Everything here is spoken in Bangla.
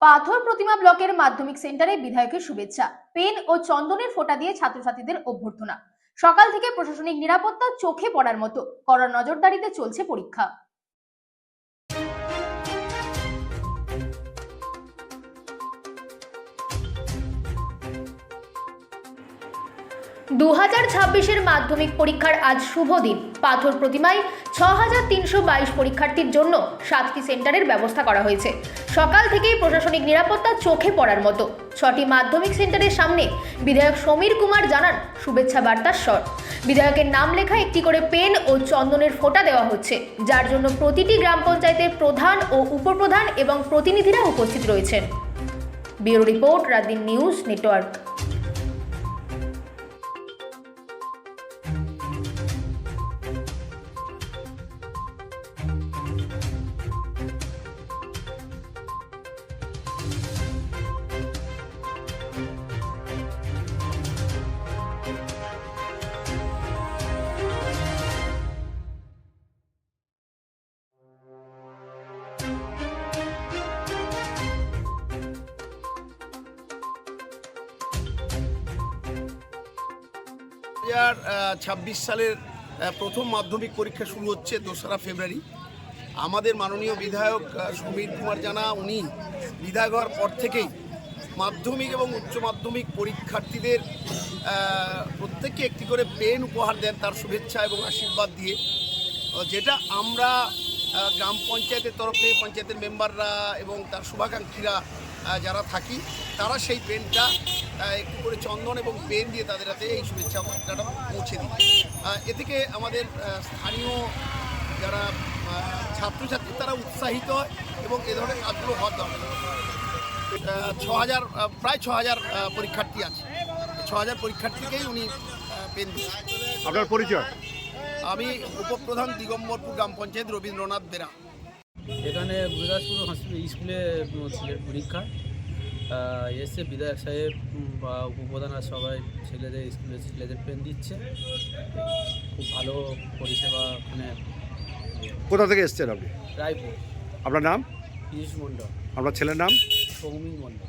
পাথর প্রতিমা ব্লকের মাধ্যমিক সেন্টারে বিধায়কের শুভেচ্ছা, পেন ও চন্দনের ফোঁটা দিয়ে ছাত্রছাত্রীদের অভ্যর্থনা। সকাল থেকে প্রশাসনিক নিরাপত্তা চোখে পড়ার মতো, কড়া নজরদারিতে চলছে পরীক্ষা। 2026-এর মাধ্যমিক পরীক্ষার আজ শুভ দিন। পাথর প্রতিমায় 6322 পরীক্ষার্থীর জন্য 7টি সেন্টারের ব্যবস্থা করা হয়েছে। সকাল থেকেই প্রশাসনিক নিরাপত্তা চোখে পড়ার মতো। 6টি মাধ্যমিক সেন্টারের সামনে বিধায়ক সমীর কুমার জানান শুভেচ্ছা বার্তার স্বর। বিধায়কের নাম লেখা একটি করে পেন ও চন্দনের ফোঁটা দেওয়া হচ্ছে, যার জন্য প্রতিটি গ্রাম পঞ্চায়েতের প্রধান ও উপপ্রধান এবং প্রতিনিধিরা উপস্থিত রয়েছেন। Bureau report, রাতদিন news network. ছাব্বিশ সালের প্রথম মাধ্যমিক পরীক্ষা শুরু হচ্ছে 2রা ফেব্রুয়ারি। আমাদের মাননীয় বিধায়ক সমীর কুমার জানা, উনি বিধায়ক হওয়ার পর থেকেই মাধ্যমিক এবং উচ্চ মাধ্যমিক পরীক্ষার্থীদের প্রত্যেককে একটি করে পেন উপহার দেন তার শুভেচ্ছা এবং আশীর্বাদ দিয়ে, যেটা আমরা গ্রাম পঞ্চায়েতের তরফে পঞ্চায়েতের মেম্বাররা এবং তার শুভাকাঙ্ক্ষীরা যারা থাকি, তারা সেই পেনটা একটু করে চন্দন এবং পেন দিয়ে তাদের হাতে এই শুভেচ্ছা বার্তাটা পৌঁছে দিই। এ থেকে আমাদের স্থানীয় যারা ছাত্রছাত্রী তারা উৎসাহিত হয় এবং এ ধরনের কাজগুলো হওয়ার দরকার। প্রায় 6000 পরীক্ষার্থী আছে। 6000 পরীক্ষার্থীকেই উনি পেন দিচ্ছেন। আপনার পরিচয়? আমি উপপ্রধান দিগম্বরপুর গ্রাম পঞ্চায়েত রবীন্দ্রনাথ বেরা। এখানে গুরুদাসপুর স্কুলে ছেলের পরীক্ষা এসে বিধায়ক সাহেব বা উপপ্রধানরা সবাই ছেলেদের পেন দিচ্ছে। খুব ভালো পরিষেবা ওখানে। কোথা থেকে এসছেন আপনি? রায়পুর। আপনার নাম? পীযূষ মণ্ডল। আপনার ছেলের নাম? সৌমিক মণ্ডল।